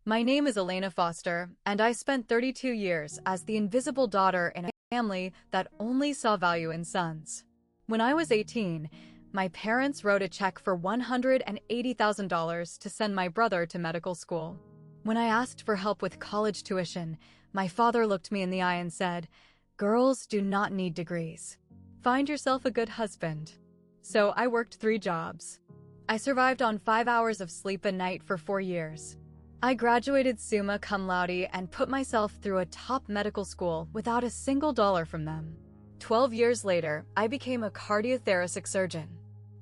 My name is Elena Foster, and I spent 32 years as the invisible daughter in a family that only saw value in sons. When I was 18, my parents wrote a check for $180,000 to send my brother to medical school. When I asked for help with college tuition, my father looked me in the eye and said, "Girls do not need degrees. Find yourself a good husband." So I worked 3 jobs. I survived on 5 hours of sleep a night for 4 years. I graduated summa cum laude and put myself through a top medical school without a single dollar from them. 12 years later, I became a cardiothoracic surgeon,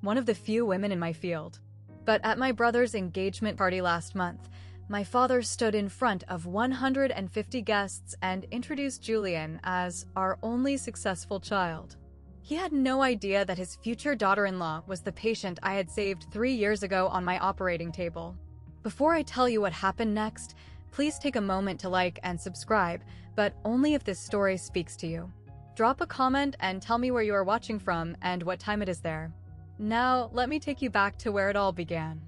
one of the few women in my field. But at my brother's engagement party last month, my father stood in front of 150 guests and introduced Julian as our only successful child. He had no idea that his future daughter-in-law was the patient I had saved 3 years ago on my operating table. Before I tell you what happened next, please take a moment to like and subscribe, but only if this story speaks to you. Drop a comment and tell me where you are watching from and what time it is there. Now, let me take you back to where it all began.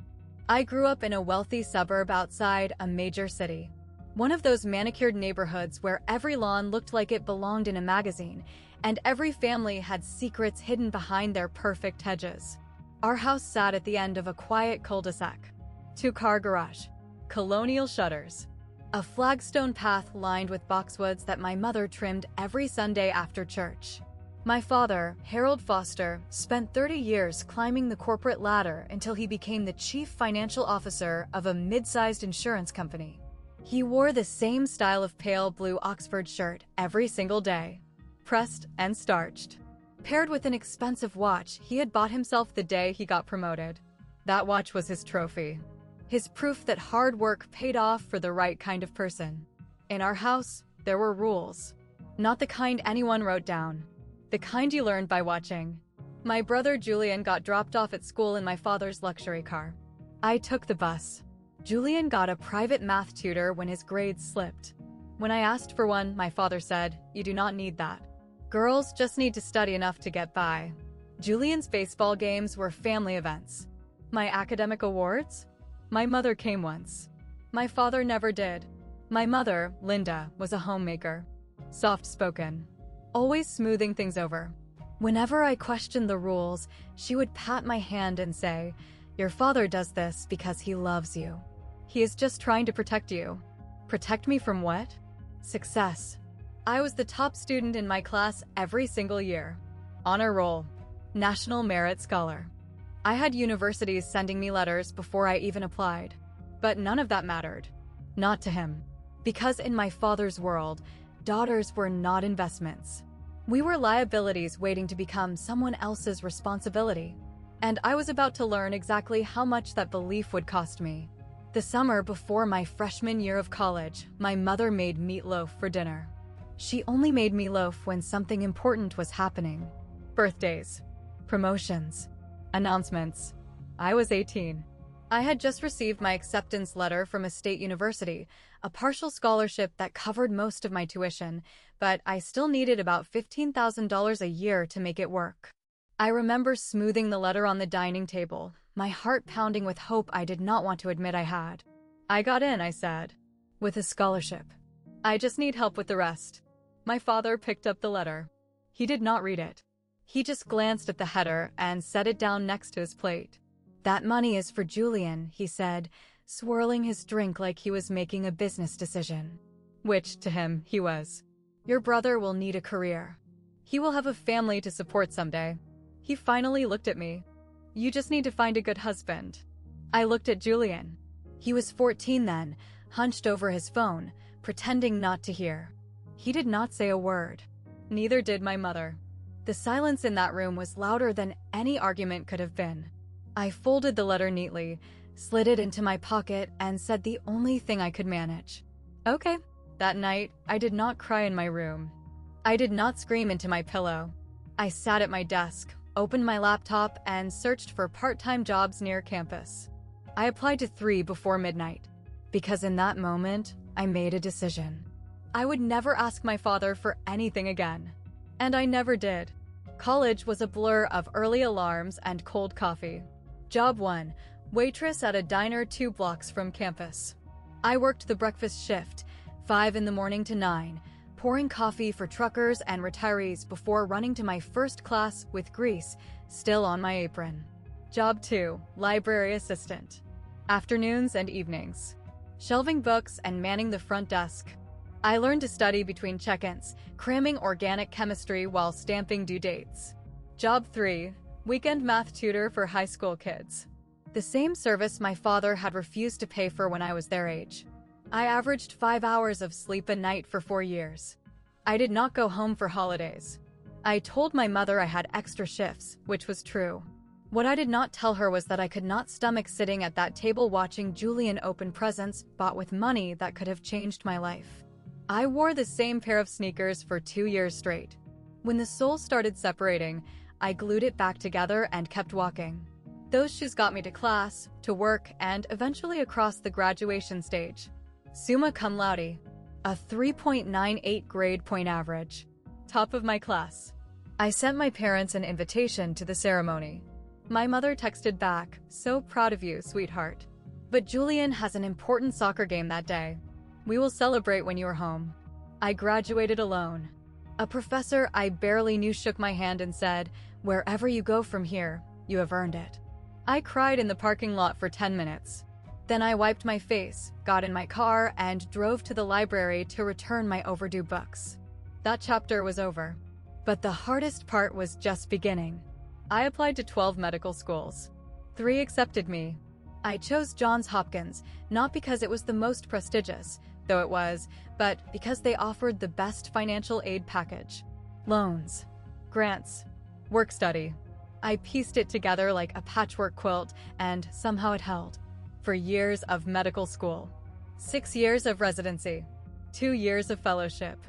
I grew up in a wealthy suburb outside a major city. One of those manicured neighborhoods where every lawn looked like it belonged in a magazine, and every family had secrets hidden behind their perfect hedges. Our house sat at the end of a quiet cul-de-sac. 2-car garage, colonial shutters, a flagstone path lined with boxwoods that my mother trimmed every Sunday after church. My father, Harold Foster, spent 30 years climbing the corporate ladder until he became the chief financial officer of a mid-sized insurance company. He wore the same style of pale blue Oxford shirt every single day, pressed and starched, paired with an expensive watch he had bought himself the day he got promoted. That watch was his trophy. His proof that hard work paid off for the right kind of person. In our house, there were rules. Not the kind anyone wrote down. The kind you learned by watching. My brother Julian got dropped off at school in my father's luxury car. I took the bus. Julian got a private math tutor when his grades slipped. When I asked for one, my father said, "You do not need that. Girls just need to study enough to get by." Julian's baseball games were family events. My academic awards? My mother came once. My father never did. My mother, Linda, was a homemaker. Soft-spoken. Always smoothing things over. Whenever I questioned the rules, she would pat my hand and say, "Your father does this because he loves you. He is just trying to protect you." Protect me from what? Success. I was the top student in my class every single year. Honor roll. National Merit Scholar. I had universities sending me letters before I even applied. But none of that mattered. Not to him. Because in my father's world, daughters were not investments. We were liabilities waiting to become someone else's responsibility. And I was about to learn exactly how much that belief would cost me. The summer before my freshman year of college, my mother made meatloaf for dinner. She only made meatloaf when something important was happening. Birthdays. Promotions. Announcements. I was 18. I had just received my acceptance letter from a state university, a partial scholarship that covered most of my tuition, but I still needed about $15,000 a year to make it work. I remember smoothing the letter on the dining table, my heart pounding with hope I did not want to admit I had. "I got in," I said. "With a scholarship. I just need help with the rest." My father picked up the letter. He did not read it. He just glanced at the header and set it down next to his plate. "That money is for Julian," he said, swirling his drink like he was making a business decision. Which, to him, he was. "Your brother will need a career. He will have a family to support someday." He finally looked at me. "You just need to find a good husband." I looked at Julian. He was 14 then, hunched over his phone, pretending not to hear. He did not say a word. Neither did my mother. The silence in that room was louder than any argument could have been. I folded the letter neatly, slid it into my pocket, and said the only thing I could manage. "Okay." That night, I did not cry in my room. I did not scream into my pillow. I sat at my desk, opened my laptop, and searched for part-time jobs near campus. I applied to 3 before midnight, because in that moment, I made a decision. I would never ask my father for anything again. And I never did. College was a blur of early alarms and cold coffee. Job 1, waitress at a diner 2 blocks from campus. I worked the breakfast shift, 5 in the morning to 9, pouring coffee for truckers and retirees before running to my first class with grease still on my apron. Job 2, library assistant. Afternoons and evenings. Shelving books and manning the front desk. I learned to study between check-ins, cramming organic chemistry while stamping due dates. Job 3, weekend math tutor for high school kids. The same service my father had refused to pay for when I was their age. I averaged 5 hours of sleep a night for 4 years. I did not go home for holidays. I told my mother I had extra shifts, which was true. What I did not tell her was that I could not stomach sitting at that table watching Julian open presents bought with money that could have changed my life. I wore the same pair of sneakers for 2 years straight. When the soles started separating, I glued it back together and kept walking. Those shoes got me to class, to work, and eventually across the graduation stage. Summa cum laude, a 3.98 grade point average. Top of my class. I sent my parents an invitation to the ceremony. My mother texted back, "So proud of you, sweetheart. But Julian has an important soccer game that day. We will celebrate when you are home." I graduated alone. A professor I barely knew shook my hand and said, "Wherever you go from here, you have earned it." I cried in the parking lot for 10 minutes. Then I wiped my face, got in my car, and drove to the library to return my overdue books. That chapter was over. But the hardest part was just beginning. I applied to 12 medical schools. 3 accepted me. I chose Johns Hopkins, not because it was the most prestigious, though it was, but because they offered the best financial aid package. Loans, grants, work study. I pieced it together like a patchwork quilt, and somehow it held. For years of medical school. 6 years of residency. 2 years of fellowship.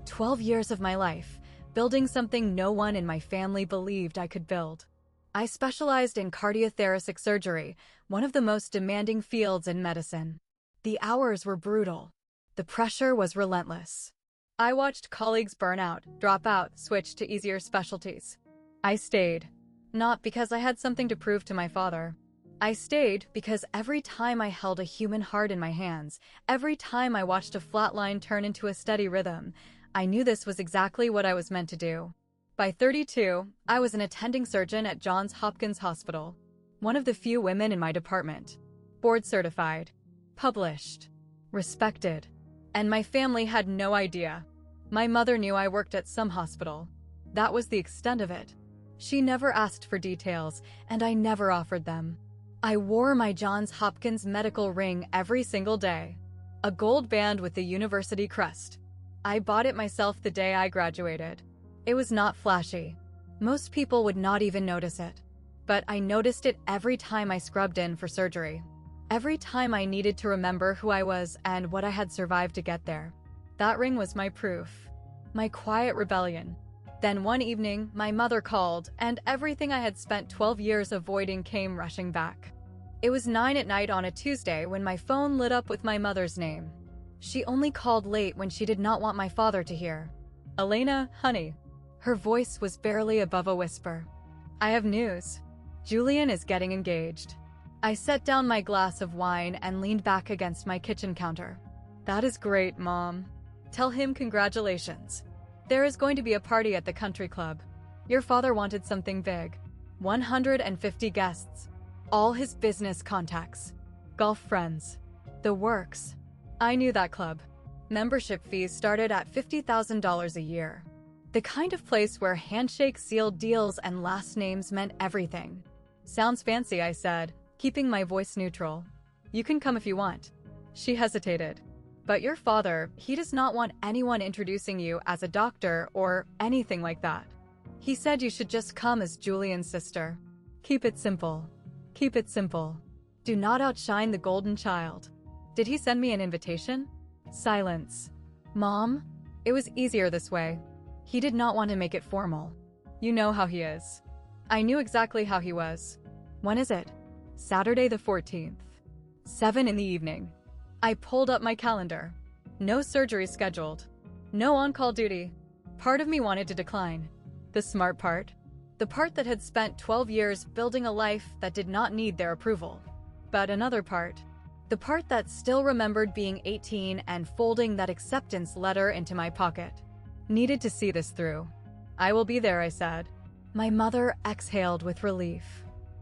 12 years of my life, building something no one in my family believed I could build. I specialized in cardiothoracic surgery, one of the most demanding fields in medicine. The hours were brutal. The pressure was relentless. I watched colleagues burn out, drop out, switch to easier specialties. I stayed. Not because I had something to prove to my father. I stayed because every time I held a human heart in my hands, every time I watched a flat line turn into a steady rhythm, I knew this was exactly what I was meant to do. By 32, I was an attending surgeon at Johns Hopkins Hospital, one of the few women in my department. Board certified, published, respected. And my family had no idea. My mother knew I worked at some hospital. That was the extent of it. She never asked for details, and I never offered them. I wore my Johns Hopkins medical ring every single day. A gold band with the university crest. I bought it myself the day I graduated. It was not flashy. Most people would not even notice it. But I noticed it every time I scrubbed in for surgery. Every time I needed to remember who I was and what I had survived to get there. That ring was my proof. My quiet rebellion. Then one evening, my mother called, and everything I had spent 12 years avoiding came rushing back. It was 9 at night on a Tuesday when my phone lit up with my mother's name. She only called late when she did not want my father to hear. "Elena, honey." Her voice was barely above a whisper. "I have news. Julian is getting engaged." I set down my glass of wine and leaned back against my kitchen counter. "That is great, Mom. Tell him congratulations. There is going to be a party at the country club. Your father wanted something big. 150 guests. All his business contacts. Golf friends. The works." I knew that club. Membership fees started at $50,000 a year. The kind of place where handshakes sealed deals and last names meant everything. "Sounds fancy," I said, keeping my voice neutral. "You can come if you want." She hesitated. "But your father, he does not want anyone introducing you as a doctor or anything like that. He said you should just come as Julian's sister. Keep it simple. Keep it simple. Do not outshine the golden child." Did he send me an invitation? Silence. "Mom?" It was easier this way. He did not want to make it formal. You know how he is. I knew exactly how he was. "When is it?" "Saturday the 14th. 7 in the evening." I pulled up my calendar. No surgery scheduled. No on-call duty. Part of me wanted to decline. The smart part. The part that had spent 12 years building a life that did not need their approval. But another part. The part that still remembered being 18 and folding that acceptance letter into my pocket. Needed to see this through. I will be there, I said. My mother exhaled with relief.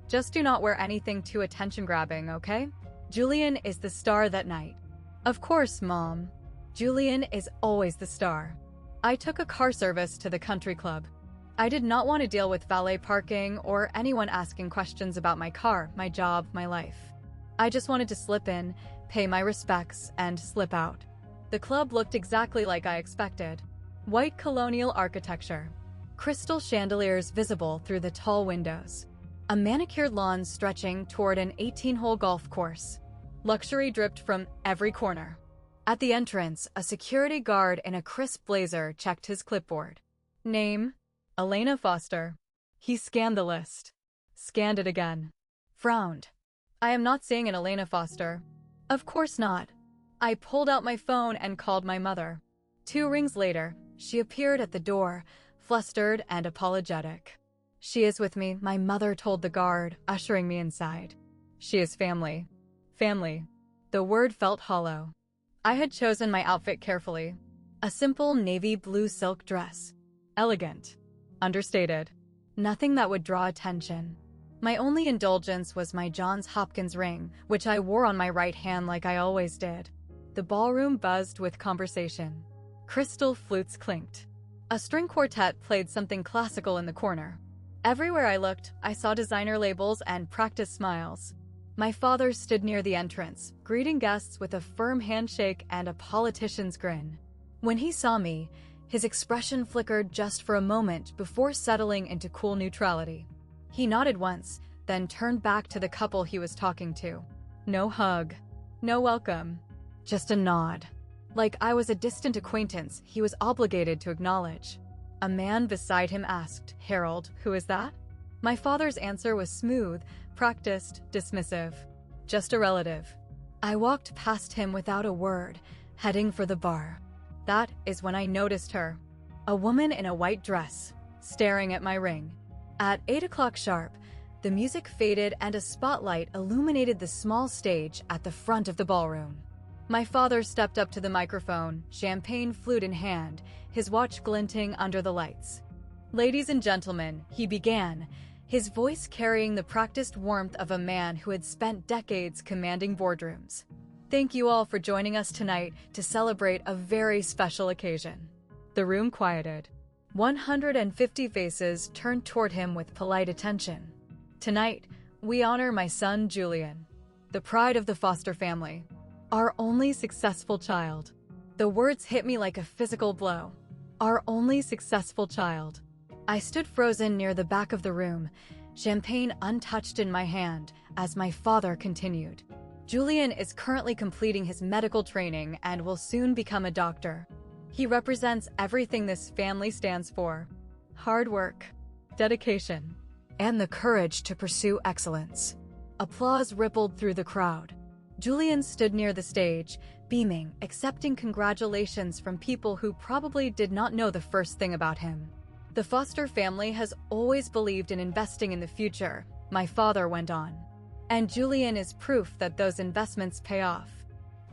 Just do not wear anything too attention-grabbing, okay? Julian is the star that night. Of course, Mom. Julian is always the star. I took a car service to the country club. I did not want to deal with valet parking or anyone asking questions about my car, my job, my life. I just wanted to slip in, pay my respects, and slip out. The club looked exactly like I expected. White colonial architecture. Crystal chandeliers visible through the tall windows. A manicured lawn stretching toward an 18-hole golf course. Luxury dripped from every corner. At the entrance, a security guard in a crisp blazer checked his clipboard. Name? Elena Foster. He scanned the list. Scanned it again. Frowned. I am not seeing an Elena Foster. Of course not. I pulled out my phone and called my mother. 2 rings later, she appeared at the door, flustered and apologetic. She is with me, my mother told the guard, ushering me inside. She is family. Family. The word felt hollow. I had chosen my outfit carefully. A simple navy blue silk dress. Elegant. Understated. Nothing that would draw attention. My only indulgence was my Johns Hopkins ring, which I wore on my right hand like I always did. The ballroom buzzed with conversation. Crystal flutes clinked. A string quartet played something classical in the corner. Everywhere I looked, I saw designer labels and practiced smiles. My father stood near the entrance, greeting guests with a firm handshake and a politician's grin. When he saw me, his expression flickered just for a moment before settling into cool neutrality. He nodded once, then turned back to the couple he was talking to. No hug. No welcome. Just a nod. Like I was a distant acquaintance he was obligated to acknowledge. A man beside him asked, "Harold, who is that?" My father's answer was smooth, practiced, dismissive. Just a relative. I walked past him without a word, heading for the bar. That is when I noticed her. A woman in a white dress, staring at my ring. At 8 o'clock sharp, the music faded and a spotlight illuminated the small stage at the front of the ballroom. My father stepped up to the microphone, champagne flute in hand, his watch glinting under the lights. "Ladies and gentlemen," he began, his voice carrying the practiced warmth of a man who had spent decades commanding boardrooms. "Thank you all for joining us tonight to celebrate a very special occasion." The room quieted. 150 faces turned toward him with polite attention. "Tonight, we honor my son Julian, the pride of the Foster family. Our only successful child." The words hit me like a physical blow. Our only successful child. I stood frozen near the back of the room, champagne untouched in my hand, as my father continued. "Julian is currently completing his medical training and will soon become a doctor. He represents everything this family stands for. Hard work, dedication, and the courage to pursue excellence." Applause rippled through the crowd. Julian stood near the stage, beaming, accepting congratulations from people who probably did not know the first thing about him. "The Foster family has always believed in investing in the future," my father went on. "And Julian is proof that those investments pay off."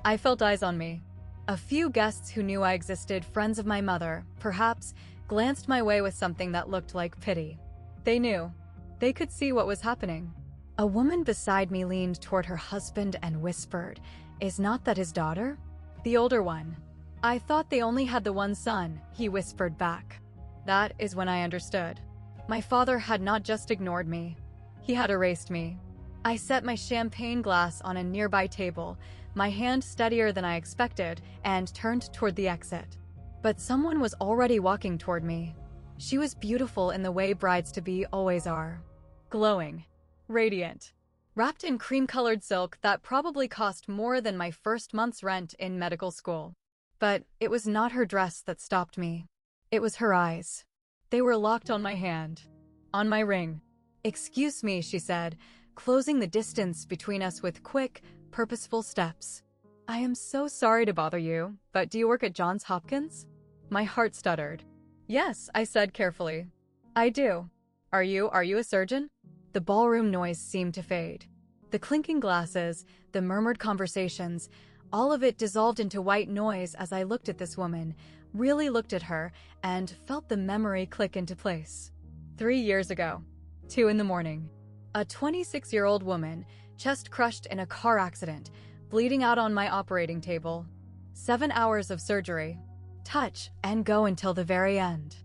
I felt eyes on me. A few guests who knew I existed, friends of my mother, perhaps, glanced my way with something that looked like pity. They knew. They could see what was happening. A woman beside me leaned toward her husband and whispered, "Is not that his daughter?" "The older one." "I thought they only had the one son," he whispered back. That is when I understood. My father had not just ignored me. He had erased me. I set my champagne glass on a nearby table, my hand steadier than I expected, and turned toward the exit. But someone was already walking toward me. She was beautiful in the way brides-to-be always are. Glowing. Radiant. Wrapped in cream-colored silk that probably cost more than my first month's rent in medical school. But it was not her dress that stopped me. It was her eyes. They were locked on my hand. On my ring. "Excuse me," she said, closing the distance between us with quick, purposeful steps. "I am so sorry to bother you, but do you work at Johns Hopkins?" My heart stuttered. "Yes," I said carefully. "I do. Are you a surgeon?" The ballroom noise seemed to fade. The clinking glasses, the murmured conversations, all of it dissolved into white noise as I looked at this woman, really looked at her, and felt the memory click into place. 3 years ago, 2 in the morning, a 26-year-old woman, chest crushed in a car accident, bleeding out on my operating table. 7 hours of surgery. Touch and go until the very end.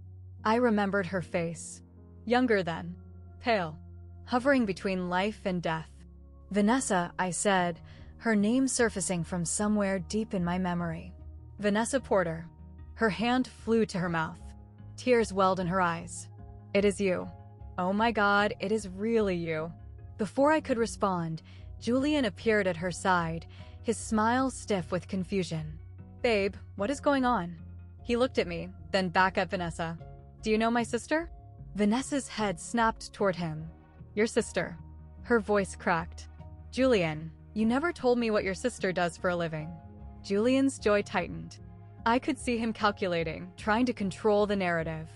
I remembered her face. Younger then. Pale. Hovering between life and death. Vanessa, I said, her name surfacing from somewhere deep in my memory. Vanessa Porter. Her hand flew to her mouth. Tears welled in her eyes. It is you. Oh my God, it is really you. Before I could respond, Julian appeared at her side, his smile stiff with confusion. Babe, what is going on? He looked at me, then back at Vanessa. Do you know my sister? Vanessa's head snapped toward him. Your sister. Her voice cracked. Julian, you never told me what your sister does for a living. Julian's jaw tightened. I could see him calculating, trying to control the narrative.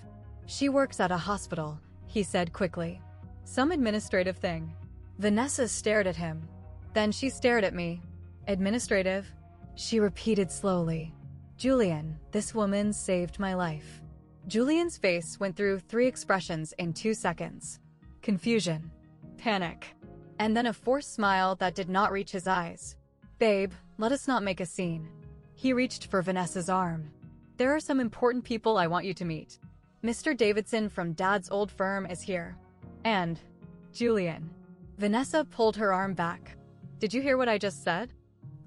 She works at a hospital, he said quickly. Some administrative thing. Vanessa stared at him. Then she stared at me. Administrative? She repeated slowly. Julian, this woman saved my life. Julian's face went through 3 expressions in 2 seconds. Confusion. Panic. And then a forced smile that did not reach his eyes. Babe, let us not make a scene. He reached for Vanessa's arm. There are some important people I want you to meet. Mr. Davidson from Dad's old firm is here. And Julian. Vanessa pulled her arm back. Did you hear what I just said?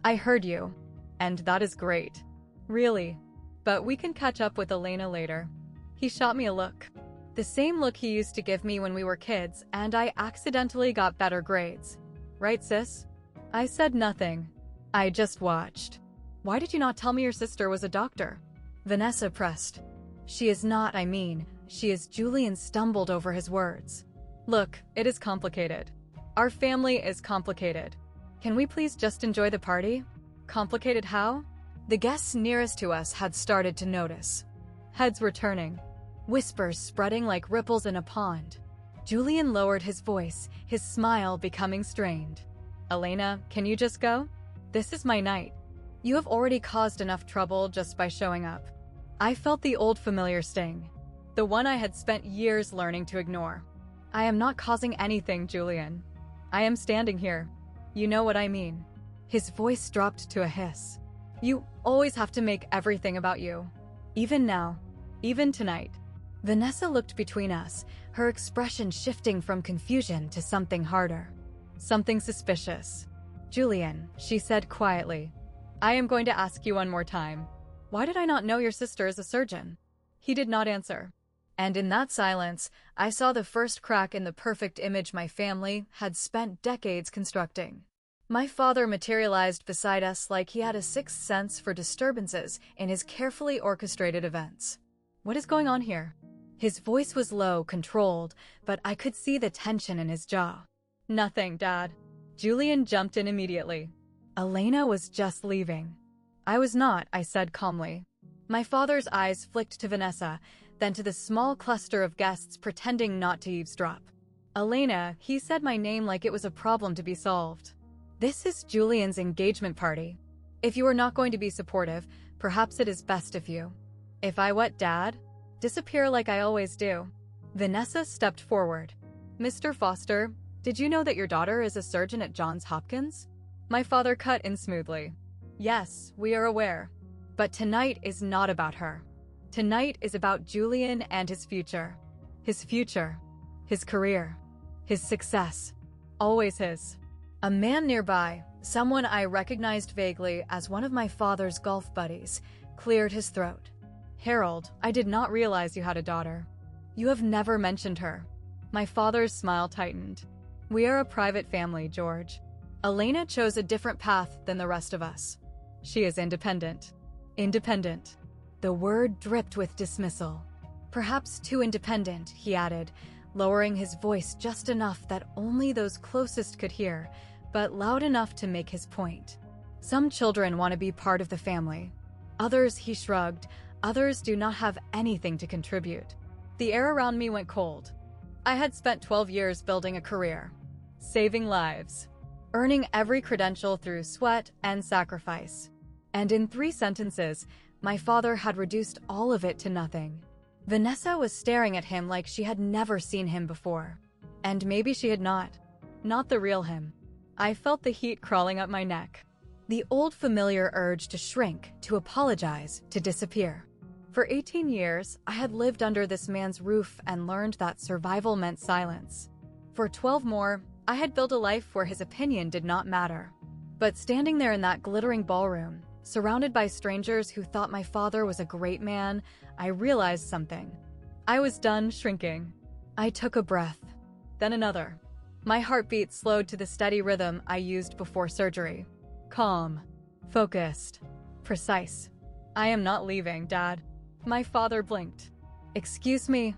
I heard you. And that is great. Really. But we can catch up with Elena later. He shot me a look. The same look he used to give me when we were kids, and I accidentally got better grades. Right, sis? I said nothing. I just watched. Why did you not tell me your sister was a doctor? Vanessa pressed. She is not, I mean. She is. Julian stumbled over his words. Look, it is complicated. Our family is complicated. Can we please just enjoy the party? Complicated how? The guests nearest to us had started to notice. Heads were turning. Whispers spreading like ripples in a pond. Julian lowered his voice, his smile becoming strained. Elena, can you just go? This is my night. You have already caused enough trouble just by showing up. I felt the old familiar sting. The one I had spent years learning to ignore. I am not causing anything, Julian. I am standing here. You know what I mean. His voice dropped to a hiss. You always have to make everything about you. Even now. Even tonight. Vanessa looked between us, her expression shifting from confusion to something harder. Something suspicious. Julian, she said quietly. I am going to ask you one more time. Why did I not know your sister is a surgeon? He did not answer. And in that silence, I saw the first crack in the perfect image my family had spent decades constructing. My father materialized beside us like he had a sixth sense for disturbances in his carefully orchestrated events. What is going on here? His voice was low, controlled, but I could see the tension in his jaw. Nothing, Dad. Julian jumped in immediately. Elena was just leaving. I was not, I said calmly. My father's eyes flicked to Vanessa, then to the small cluster of guests pretending not to eavesdrop. Elena, he said my name like it was a problem to be solved. This is Julian's engagement party. If you are not going to be supportive, perhaps it is best if you. If I what, Dad? Disappear like I always do. Vanessa stepped forward. Mr. Foster, did you know that your daughter is a surgeon at Johns Hopkins? My father cut in smoothly. Yes, we are aware. But tonight is not about her. Tonight is about Julian and his future. His future. His career. His success. Always his. A man nearby, someone I recognized vaguely as one of my father's golf buddies, cleared his throat. Harold, I did not realize you had a daughter. You have never mentioned her. My father's smile tightened. We are a private family, George. Elena chose a different path than the rest of us. She is independent. Independent. The word dripped with dismissal. Perhaps too independent, he added, lowering his voice just enough that only those closest could hear, but loud enough to make his point. Some children want to be part of the family. Others, he shrugged, others do not have anything to contribute. The air around me went cold. I had spent 12 years building a career. Saving lives. earning every credential through sweat and sacrifice. And in 3 sentences, my father had reduced all of it to nothing. Vanessa was staring at him like she had never seen him before. And maybe she had not. Not the real him. I felt the heat crawling up my neck. The old familiar urge to shrink, to apologize, to disappear. For 18 years, I had lived under this man's roof and learned that survival meant silence. For 12 more, I had built a life where his opinion did not matter. But standing there in that glittering ballroom, surrounded by strangers who thought my father was a great man, I realized something. I was done shrinking. I took a breath, then another. My heartbeat slowed to the steady rhythm I used before surgery. Calm, focused, precise. I am not leaving, Dad. My father blinked. Excuse me.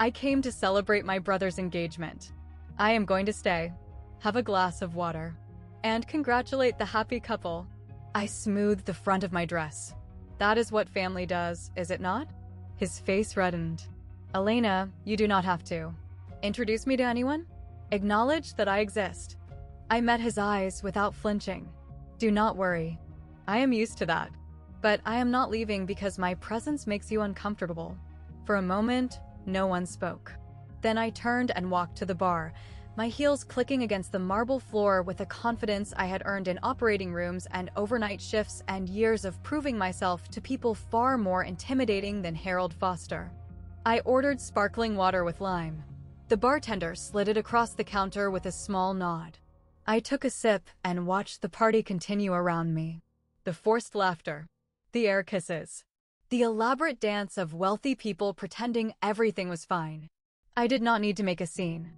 I came to celebrate my brother's engagement. I am going to stay, have a glass of water, and congratulate the happy couple. I smoothed the front of my dress. That is what family does, is it not? His face reddened. Elena, you do not have to. Introduce me to anyone? Acknowledge that I exist. I met his eyes without flinching. Do not worry. I am used to that. But I am not leaving because my presence makes you uncomfortable. For a moment, no one spoke. Then I turned and walked to the bar, my heels clicking against the marble floor with a confidence I had earned in operating rooms and overnight shifts and years of proving myself to people far more intimidating than Harold Foster. I ordered sparkling water with lime. The bartender slid it across the counter with a small nod. I took a sip and watched the party continue around me. The forced laughter, the air kisses, the elaborate dance of wealthy people pretending everything was fine. I did not need to make a scene.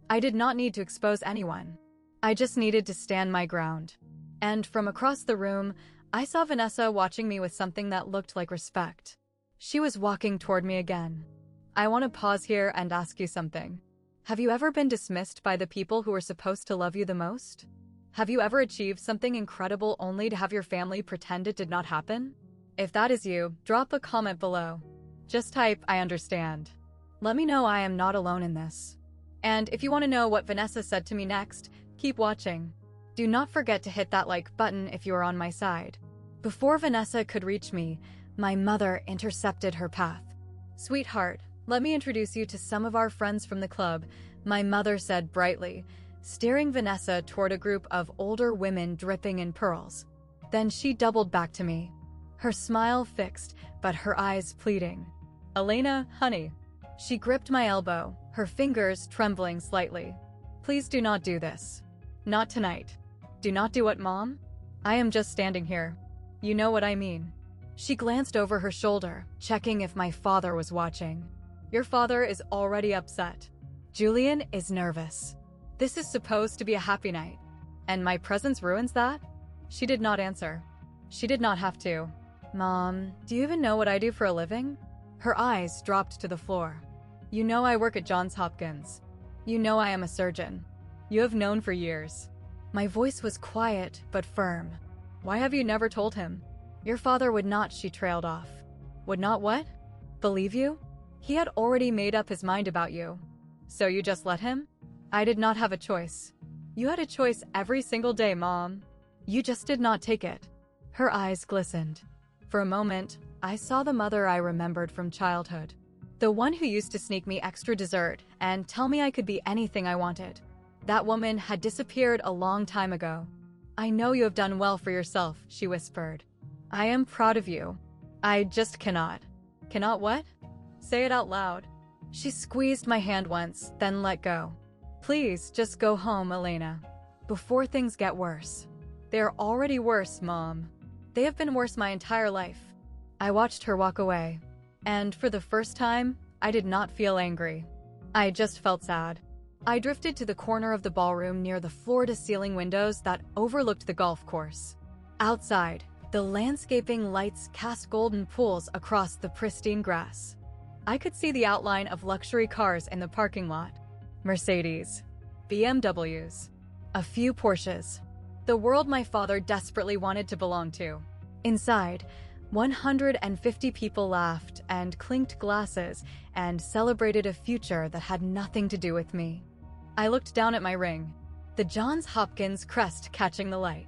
I did not need to expose anyone. I just needed to stand my ground. And from across the room, I saw Vanessa watching me with something that looked like respect. She was walking toward me again. I want to pause here and ask you something. Have you ever been dismissed by the people who were supposed to love you the most? Have you ever achieved something incredible only to have your family pretend it did not happen? If that is you, drop a comment below. Just type, I understand. Let me know I am not alone in this. And if you want to know what Vanessa said to me next, keep watching. Do not forget to hit that like button if you are on my side. Before Vanessa could reach me, my mother intercepted her path. Sweetheart, let me introduce you to some of our friends from the club, my mother said brightly, steering Vanessa toward a group of older women dripping in pearls. Then she doubled back to me, her smile fixed, but her eyes pleading. Elena, honey. She gripped my elbow, her fingers trembling slightly. Please do not do this. Not tonight. Do not do what, Mom? I am just standing here. You know what I mean. She glanced over her shoulder, checking if my father was watching. Your father is already upset. Julian is nervous. This is supposed to be a happy night. And my presence ruins that? She did not answer. She did not have to. Mom, do you even know what I do for a living? Her eyes dropped to the floor. You know I work at Johns Hopkins. You know I am a surgeon. You have known for years. My voice was quiet but firm. Why have you never told him? Your father would not, she trailed off. Would not what? Believe you? He had already made up his mind about you. So you just let him? I did not have a choice. You had a choice every single day, Mom. You just did not take it. Her eyes glistened. For a moment, I saw the mother I remembered from childhood. The one who used to sneak me extra dessert and tell me I could be anything I wanted. That woman had disappeared a long time ago. I know you have done well for yourself, she whispered. I am proud of you. I just cannot. Cannot what? Say it out loud. She squeezed my hand once, then let go. Please, just go home, Elena. Before things get worse. They are already worse, Mom. They have been worse my entire life. I watched her walk away. And for the first time, I did not feel angry. I just felt sad. I drifted to the corner of the ballroom near the floor-to-ceiling windows that overlooked the golf course. Outside, the landscaping lights cast golden pools across the pristine grass. I could see the outline of luxury cars in the parking lot. Mercedes, BMWs, a few Porsches. The world my father desperately wanted to belong to. Inside, 150 people laughed and clinked glasses and celebrated a future that had nothing to do with me. I looked down at my ring. the Johns Hopkins crest catching the light.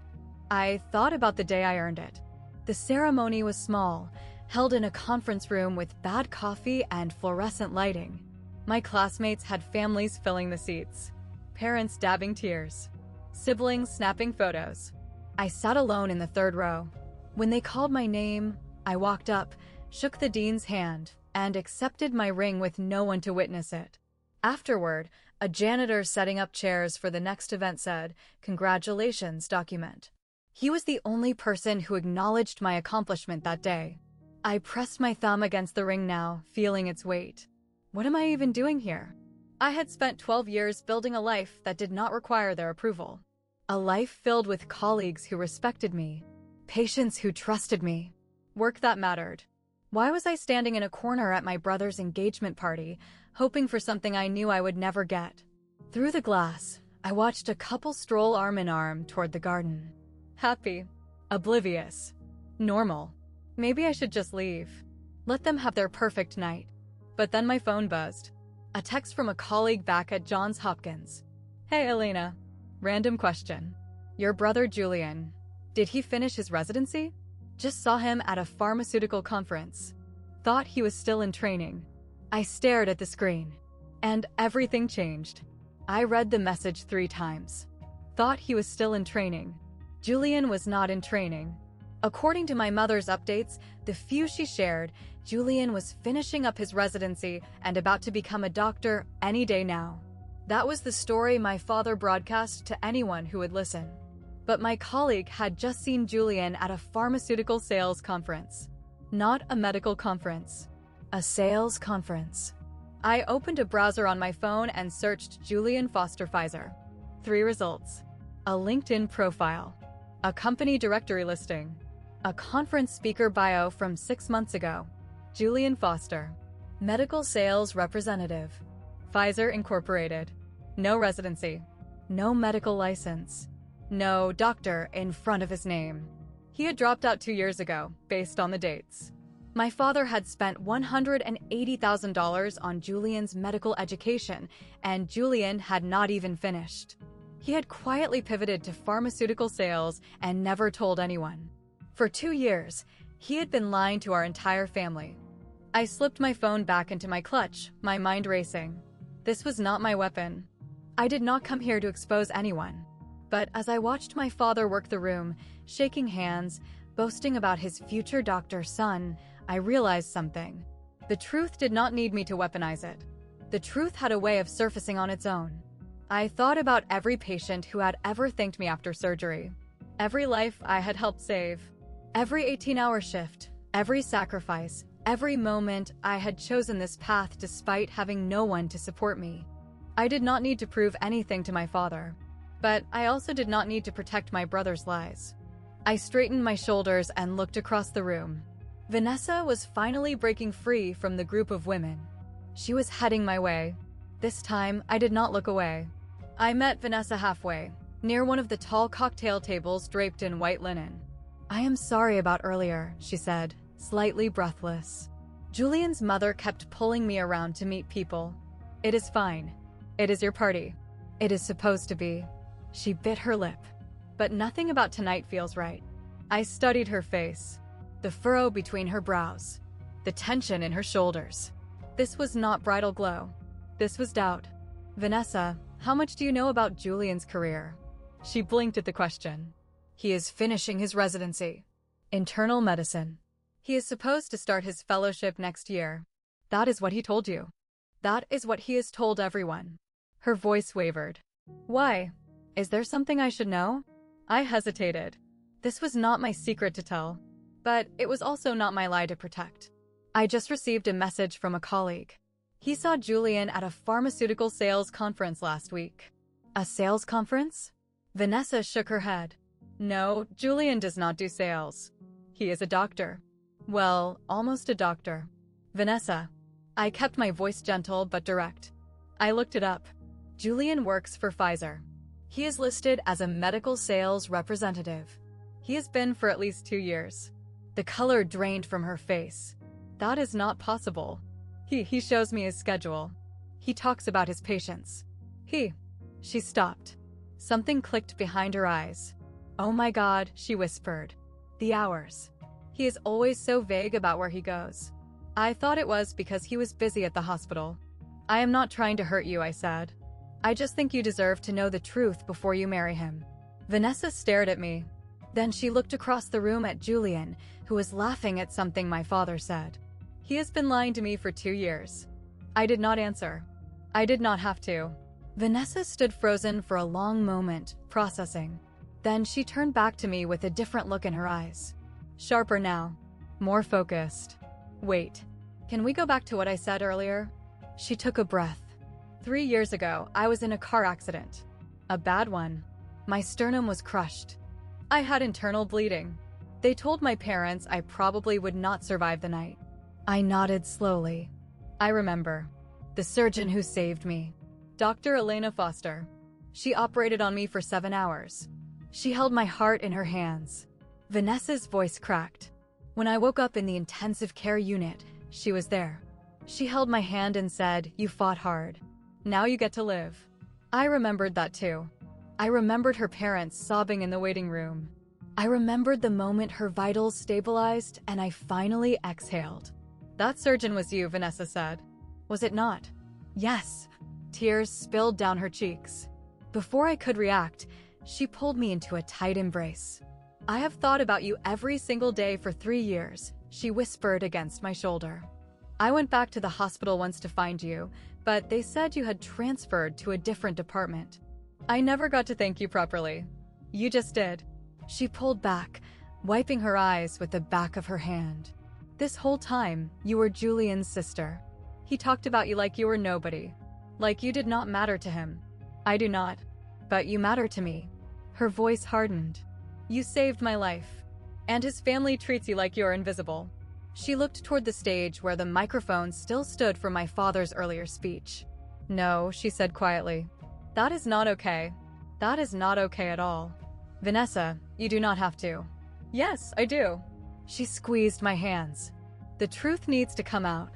I thought about the day I earned it. The ceremony was small, held in a conference room with bad coffee and fluorescent lighting. My classmates had families filling the seats, parents dabbing tears, siblings snapping photos. I sat alone in the third row. When they called my name, I walked up, shook the dean's hand, and accepted my ring with no one to witness it. Afterward, a janitor setting up chairs for the next event said, "Congratulations, document." He was the only person who acknowledged my accomplishment that day. I pressed my thumb against the ring now, feeling its weight. What am I even doing here? I had spent 12 years building a life that did not require their approval. A life filled with colleagues who respected me, patients who trusted me, work that mattered. Why was I standing in a corner at my brother's engagement party, hoping for something I knew I would never get? Through the glass, I watched a couple stroll arm in arm toward the garden. Happy, oblivious, normal. Maybe I should just leave. Let them have their perfect night. But then my phone buzzed. A text from a colleague back at Johns Hopkins. "Hey, Elena. Random question. Your brother Julian, did he finish his residency? Just saw him at a pharmaceutical conference. Thought he was still in training." I stared at the screen, and everything changed. I read the message 3 times. Thought he was still in training. Julian was not in training. According to my mother's updates, the few she shared, Julian was finishing up his residency and about to become a doctor any day now. That was the story my father broadcast to anyone who would listen. But my colleague had just seen Julian at a pharmaceutical sales conference. Not a medical conference. A sales conference. I opened a browser on my phone and searched Julian Foster Pfizer. 3 results. A LinkedIn profile. A company directory listing. A conference speaker bio from 6 months ago. Julian Foster. Medical sales representative. Pfizer Incorporated. No residency. No medical license. No doctor in front of his name. He had dropped out 2 years ago, based on the dates. My father had spent $180,000 on Julian's medical education, and Julian had not even finished. He had quietly pivoted to pharmaceutical sales and never told anyone. For 2 years, he had been lying to our entire family. I slipped my phone back into my clutch, my mind racing. This was not my weapon. I did not come here to expose anyone. But as I watched my father work the room, shaking hands, boasting about his future doctor son, I realized something. The truth did not need me to weaponize it. The truth had a way of surfacing on its own. I thought about every patient who had ever thanked me after surgery. Every life I had helped save. Every 18-hour shift. Every sacrifice. Every moment I had chosen this path despite having no one to support me. I did not need to prove anything to my father. But I also did not need to protect my brother's lies. I straightened my shoulders and looked across the room. Vanessa was finally breaking free from the group of women. She was heading my way. This time, I did not look away. I met Vanessa halfway, near one of the tall cocktail tables draped in white linen. "I am sorry about earlier," she said, slightly breathless. Julian's mother kept pulling me around to meet people. "It is fine. It is your party. It is supposed to be." She bit her lip. But nothing about tonight feels right. I studied her face. The furrow between her brows. The tension in her shoulders. This was not bridal glow. This was doubt. "Vanessa, how much do you know about Julian's career?" She blinked at the question. "He is finishing his residency. Internal medicine. He is supposed to start his fellowship next year. That is what he told you. That is what he has told everyone." Her voice wavered. "Why? Is there something I should know?" I hesitated. This was not my secret to tell. But it was also not my lie to protect. I just received a message from a colleague. He saw Julian at a pharmaceutical sales conference last week. "A sales conference?" Vanessa shook her head. "No, Julian does not do sales. He is a doctor. Well, almost a doctor." "Vanessa." I kept my voice gentle but direct. I looked it up. Julian works for Pfizer. He is listed as a medical sales representative. He has been for at least 2 years. The color drained from her face. "That is not possible. He shows me his schedule. He talks about his patients. She stopped. Something clicked behind her eyes. "Oh my God," she whispered. "The hours. He is always so vague about where he goes." I thought it was because he was busy at the hospital. "I am not trying to hurt you," I said. "I just think you deserve to know the truth before you marry him." Vanessa stared at me. Then she looked across the room at Julian, who was laughing at something my father said. "He has been lying to me for 2 years." I did not answer. I did not have to. Vanessa stood frozen for a long moment, processing. Then she turned back to me with a different look in her eyes. Sharper now. More focused. "Wait. Can we go back to what I said earlier?" She took a breath. 3 years ago, I was in a car accident. A bad one. My sternum was crushed. I had internal bleeding. They told my parents I probably would not survive the night. I nodded slowly. I remember. The surgeon who saved me. Dr. Elena Foster. She operated on me for 7 hours. She held my heart in her hands. Vanessa's voice cracked. When I woke up in the intensive care unit, she was there. She held my hand and said, "You fought hard. Now you get to live." I remembered that too. I remembered her parents sobbing in the waiting room. I remembered the moment her vitals stabilized and I finally exhaled. "That surgeon was you," Vanessa said. "Was it not?" "Yes." Tears spilled down her cheeks. Before I could react, she pulled me into a tight embrace. "I have thought about you every single day for 3 years," she whispered against my shoulder. "I went back to the hospital once to find you, but they said you had transferred to a different department. I never got to thank you properly. You just did." She pulled back, wiping her eyes with the back of her hand. "This whole time, you were Julian's sister. He talked about you like you were nobody. Like you did not matter to him. I do not. But you matter to me." Her voice hardened. "You saved my life. And his family treats you like you're invisible." She looked toward the stage where the microphone still stood for my father's earlier speech. "No," she said quietly. "That is not okay. That is not okay at all. Vanessa, you do not have to." "Yes, I do." She squeezed my hands. "The truth needs to come out.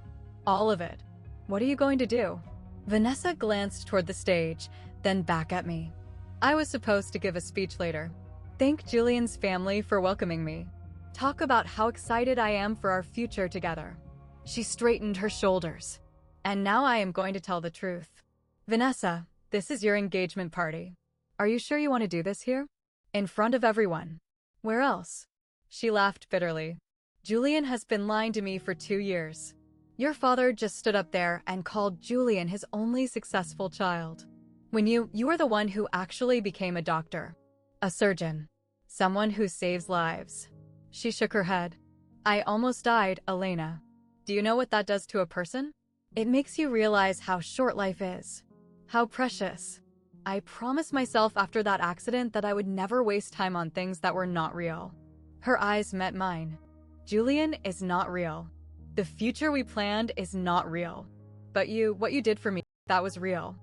All of it. What are you going to do?" Vanessa glanced toward the stage, then back at me. "I was supposed to give a speech later. Thank Julian's family for welcoming me. Talk about how excited I am for our future together." She straightened her shoulders. "And now I am going to tell the truth. Vanessa, this is your engagement party. Are you sure you want to do this here? In front of everyone? Where else?" She laughed bitterly. "Julian has been lying to me for 2 years. Your father just stood up there and called Julian his only successful child. When you are the one who actually became a doctor. A surgeon. Someone who saves lives." She shook her head. "I almost died, Elena. Do you know what that does to a person? It makes you realize how short life is. How precious. I promised myself after that accident that I would never waste time on things that were not real." Her eyes met mine. "Julian is not real. The future we planned is not real. But what you did for me, that was real."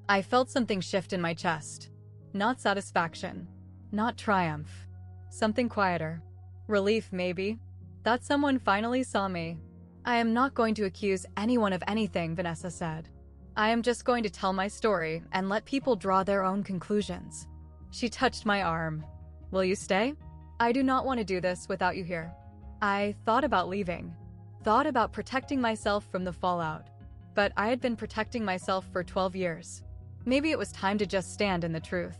I felt something shift in my chest. Not satisfaction. Not triumph. Something quieter. Relief, maybe. That someone finally saw me. "I am not going to accuse anyone of anything," Vanessa said. "I am just going to tell my story and let people draw their own conclusions." She touched my arm. "Will you stay? I do not want to do this without you here." I thought about leaving. Thought about protecting myself from the fallout. But I had been protecting myself for 12 years. Maybe it was time to just stand in the truth.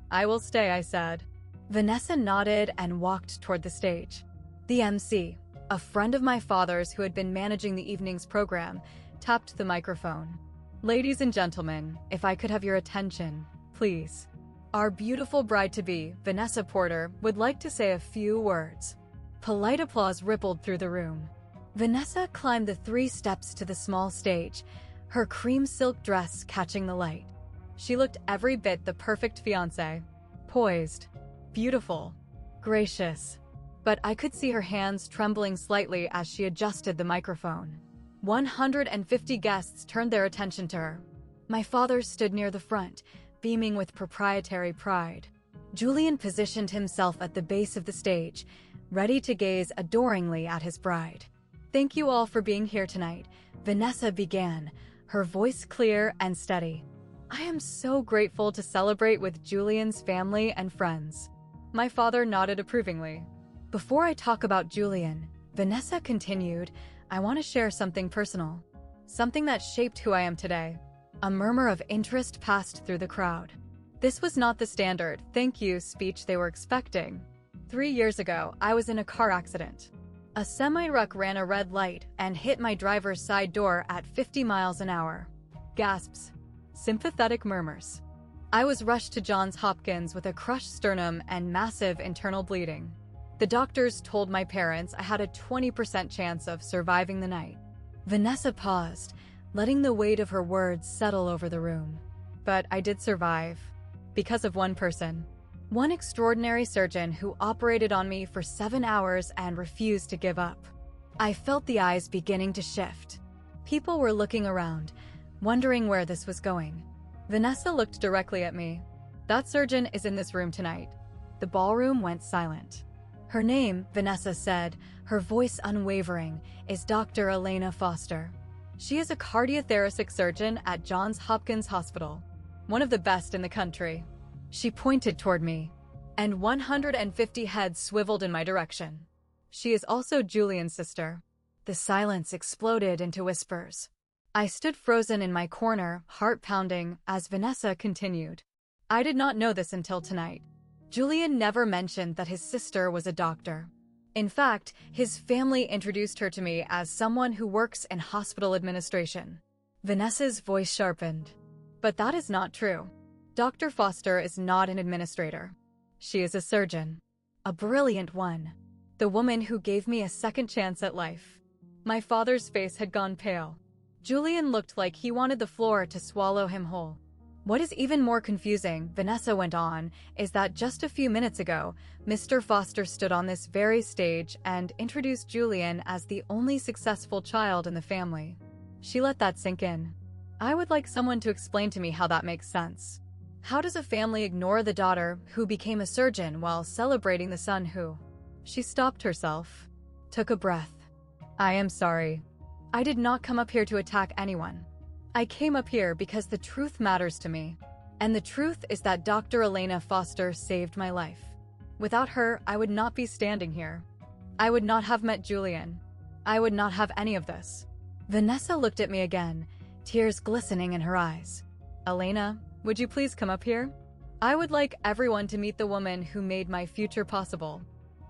"I will stay," I said. Vanessa nodded and walked toward the stage. The MC, a friend of my father's who had been managing the evening's program, tapped the microphone. "Ladies and gentlemen, if I could have your attention, please. Our beautiful bride-to-be, Vanessa Porter, would like to say a few words." Polite applause rippled through the room. Vanessa climbed the 3 steps to the small stage, her cream silk dress catching the light. She looked every bit the perfect fiancée. Poised. Beautiful. Gracious. But I could see her hands trembling slightly as she adjusted the microphone. 150 guests turned their attention to her. My father stood near the front, beaming with proprietary pride. Julian positioned himself at the base of the stage, ready to gaze adoringly at his bride. "Thank you all for being here tonight," Vanessa began, her voice clear and steady. I am so grateful to celebrate with Julian's family and friends. My father nodded approvingly. Before I talk about Julian, Vanessa continued, I want to share something personal. Something that shaped who I am today. A murmur of interest passed through the crowd. This was not the standard thank you speech they were expecting. 3 years ago, I was in a car accident. A semi-truck ran a red light and hit my driver's side door at 50 miles an hour. Gasps. Sympathetic murmurs. I was rushed to Johns Hopkins with a crushed sternum and massive internal bleeding. The doctors told my parents I had a 20% chance of surviving the night. Vanessa paused, letting the weight of her words settle over the room. But I did survive. Because of one person. One extraordinary surgeon who operated on me for 7 hours and refused to give up. I felt the eyes beginning to shift. People were looking around, wondering where this was going. Vanessa looked directly at me. That surgeon is in this room tonight. The ballroom went silent. Her name, Vanessa said, her voice unwavering, is Dr. Elena Foster. She is a cardiothoracic surgeon at Johns Hopkins Hospital, one of the best in the country. She pointed toward me, and 150 heads swiveled in my direction. She is also Julian's sister. The silence exploded into whispers. I stood frozen in my corner, heart pounding, as Vanessa continued. I did not know this until tonight. Julian never mentioned that his sister was a doctor. In fact, his family introduced her to me as someone who works in hospital administration. Vanessa's voice sharpened. But that is not true. Dr. Foster is not an administrator. She is a surgeon. A brilliant one. The woman who gave me a second chance at life. My father's face had gone pale. Julian looked like he wanted the floor to swallow him whole. What is even more confusing, Vanessa went on, is that just a few minutes ago, Mr. Foster stood on this very stage and introduced Julian as the only successful child in the family. She let that sink in. I would like someone to explain to me how that makes sense. How does a family ignore the daughter who became a surgeon while celebrating the son who? She stopped herself, took a breath. I am sorry. I did not come up here to attack anyone. I came up here because the truth matters to me. And the truth is that Dr. Elena Foster saved my life. Without her, I would not be standing here. I would not have met Julian. I would not have any of this. Vanessa looked at me again, tears glistening in her eyes. Elena, would you please come up here? I would like everyone to meet the woman who made my future possible.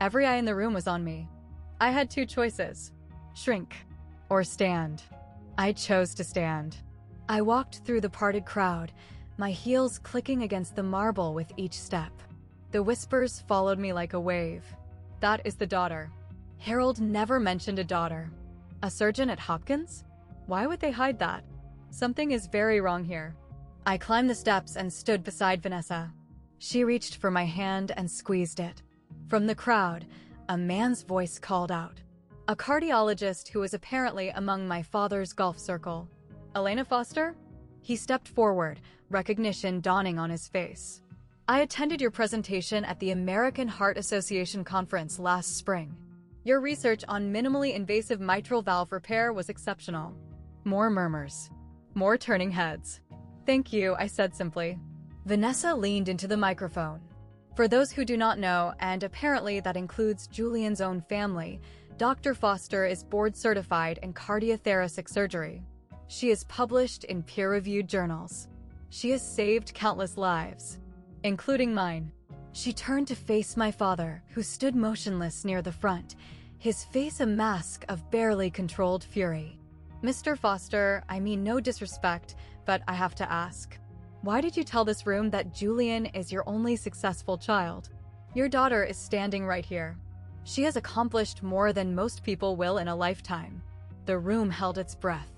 Every eye in the room was on me. I had 2 choices. Shrink or stand. I chose to stand. I walked through the parted crowd, my heels clicking against the marble with each step. The whispers followed me like a wave. That is the daughter. Harold never mentioned a daughter. A surgeon at Hopkins? Why would they hide that? Something is very wrong here. I climbed the steps and stood beside Vanessa. She reached for my hand and squeezed it. From the crowd, a man's voice called out. A cardiologist who was apparently among my father's golf circle. Elena Foster? He stepped forward, recognition dawning on his face. I attended your presentation at the American Heart Association conference last spring. Your research on minimally invasive mitral valve repair was exceptional. More murmurs. More turning heads. Thank you, I said simply. Vanessa leaned into the microphone. For those who do not know, and apparently that includes Julian's own family, Dr. Foster is board-certified in cardiothoracic surgery. She is published in peer-reviewed journals. She has saved countless lives, including mine. She turned to face my father, who stood motionless near the front, his face a mask of barely controlled fury. Mr. Foster, I mean no disrespect, but I have to ask. Why did you tell this room that Julian is your only successful child? Your daughter is standing right here. She has accomplished more than most people will in a lifetime. The room held its breath.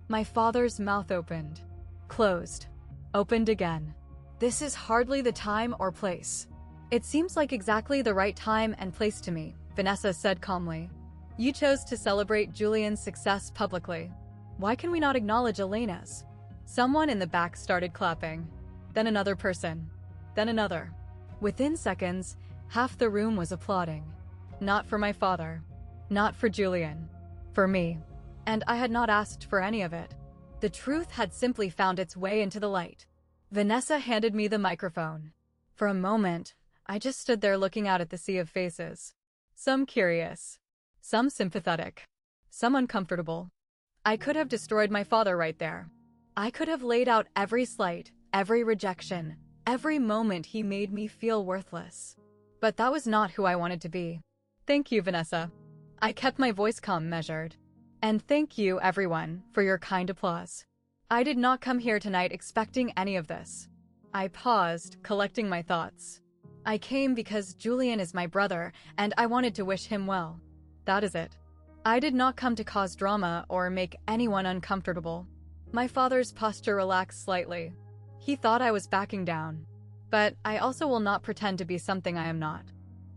My father's mouth opened, closed, opened again. This is hardly the time or place. It seems like exactly the right time and place to me, Vanessa said calmly. You chose to celebrate Julian's success publicly. Why can we not acknowledge Elena's? Someone in the back started clapping. Then another person. Then another. Within seconds, half the room was applauding. Not for my father. Not for Julian. For me. And I had not asked for any of it. The truth had simply found its way into the light. Vanessa handed me the microphone. For a moment, I just stood there looking out at the sea of faces. Some curious, some sympathetic, some uncomfortable. I could have destroyed my father right there. I could have laid out every slight, every rejection, every moment he made me feel worthless. But that was not who I wanted to be. Thank you, Vanessa. I kept my voice calm, measured. And thank you, everyone, for your kind applause. I did not come here tonight expecting any of this. I paused, collecting my thoughts. I came because Julian is my brother, and I wanted to wish him well. That is it. I did not come to cause drama or make anyone uncomfortable. My father's posture relaxed slightly. He thought I was backing down. But I also will not pretend to be something I am not.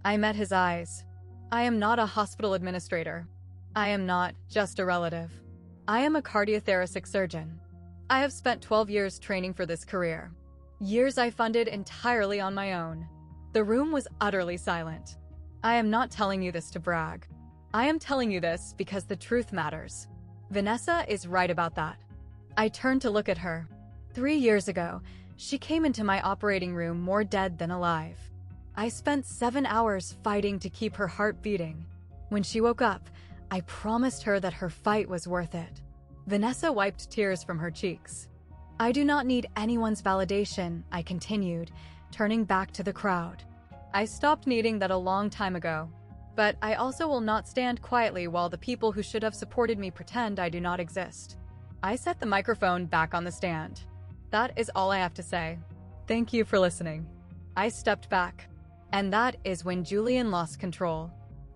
I met his eyes. I am not a hospital administrator. I am not just a relative. I am a cardiothoracic surgeon. I have spent 12 years training for this career. Years I funded entirely on my own. The room was utterly silent. I am not telling you this to brag. I am telling you this because the truth matters. Vanessa is right about that. I turned to look at her. 3 years ago, she came into my operating room more dead than alive. I spent 7 hours fighting to keep her heart beating. When she woke up, I promised her that her fight was worth it. Vanessa wiped tears from her cheeks. I do not need anyone's validation, I continued, turning back to the crowd. I stopped needing that a long time ago. But I also will not stand quietly while the people who should have supported me pretend I do not exist. I set the microphone back on the stand. That is all I have to say. Thank you for listening. I stepped back. And that is when Julian lost control.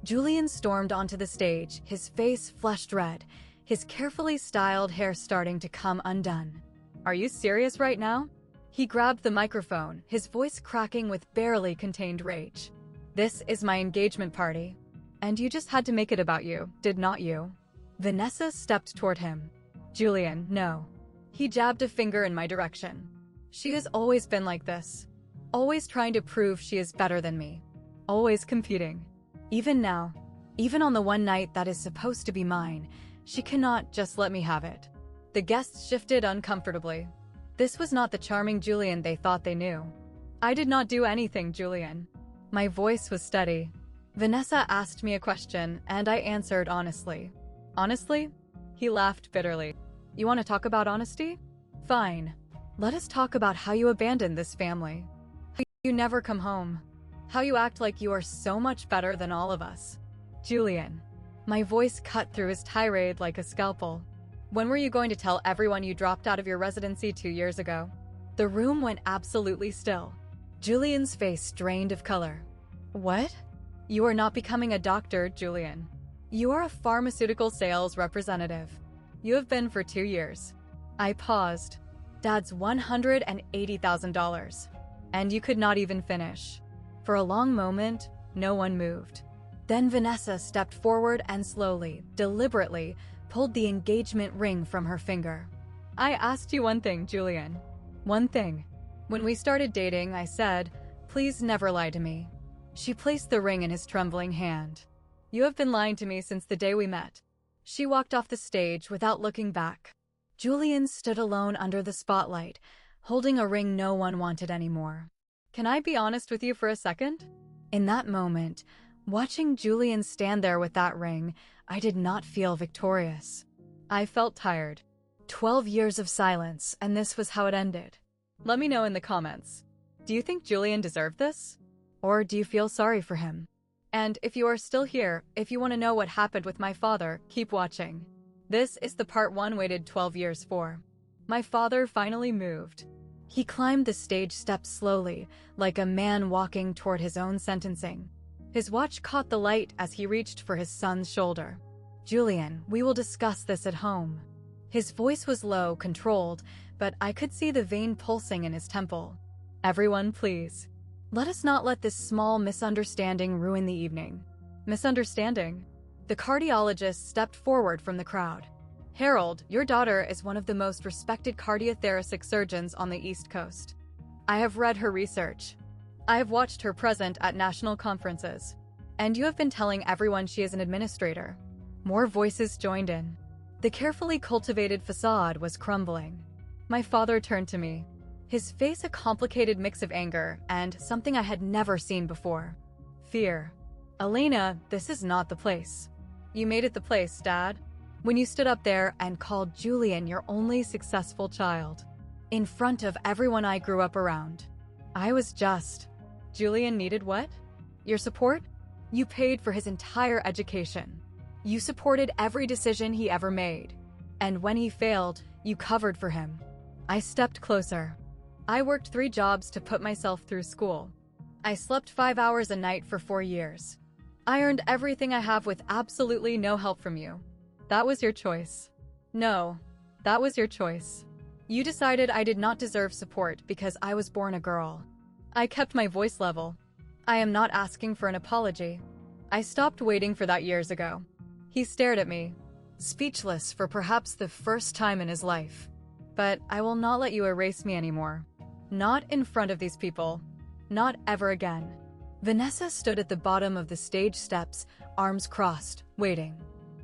Julian stormed onto the stage, his face flushed red, his carefully styled hair starting to come undone. Are you serious right now? He grabbed the microphone, his voice cracking with barely contained rage. This is my engagement party. And you just had to make it about you, did not you? Vanessa stepped toward him. Julian, no. He jabbed a finger in my direction. She has always been like this. Always trying to prove she is better than me. Always competing. Even now, even on the one night that is supposed to be mine, she cannot just let me have it. The guests shifted uncomfortably. This was not the charming Julian they thought they knew. I did not do anything, Julian. My voice was steady. Vanessa asked me a question, and I answered honestly. Honestly? He laughed bitterly. You want to talk about honesty? Fine. Let us talk about how you abandoned this family. You never come home. How you act like you are so much better than all of us. Julian. My voice cut through his tirade like a scalpel. When were you going to tell everyone you dropped out of your residency 2 years ago? The room went absolutely still. Julian's face drained of color. What? You are not becoming a doctor, Julian. You are a pharmaceutical sales representative. You have been for 2 years. I paused. Dad's $180,000. And you could not even finish. For a long moment, no one moved. Then Vanessa stepped forward and slowly, deliberately, pulled the engagement ring from her finger. I asked you one thing, Julian. One thing. When we started dating, I said, please never lie to me. She placed the ring in his trembling hand. You have been lying to me since the day we met. She walked off the stage without looking back. Julian stood alone under the spotlight, holding a ring no one wanted anymore. Can I be honest with you for a second? In that moment, watching Julian stand there with that ring, I did not feel victorious. I felt tired. 12 years of silence, and this was how it ended. Let me know in the comments. Do you think Julian deserved this? Or do you feel sorry for him? And if you are still here, if you want to know what happened with my father, keep watching. This is the part 1 waited 12 years for. My father finally moved. He climbed the stage steps slowly, like a man walking toward his own sentencing. His watch caught the light as he reached for his son's shoulder. Julian, we will discuss this at home. His voice was low, controlled, but I could see the vein pulsing in his temple. Everyone, please. Let us not let this small misunderstanding ruin the evening. Misunderstanding? The cardiologist stepped forward from the crowd. Harold, your daughter is one of the most respected cardiothoracic surgeons on the East Coast. I have read her research. I have watched her present at national conferences. And you have been telling everyone she is an administrator. More voices joined in. The carefully cultivated facade was crumbling. My father turned to me. His face a complicated mix of anger and something I had never seen before. Fear. Elena, this is not the place. You made it the place, Dad. When you stood up there and called Julian your only successful child. In front of everyone I grew up around. I was just. Julian needed what? Your support? You paid for his entire education. You supported every decision he ever made. And when he failed, you covered for him. I stepped closer. I worked 3 jobs to put myself through school. I slept 5 hours a night for 4 years. I earned everything I have with absolutely no help from you. That was your choice. No, that was your choice. You decided I did not deserve support because I was born a girl. I kept my voice level. I am not asking for an apology. I stopped waiting for that years ago. He stared at me, speechless for perhaps the first time in his life. But I will not let you erase me anymore. Not in front of these people. Not ever again. Vanessa stood at the bottom of the stage steps, arms crossed, waiting.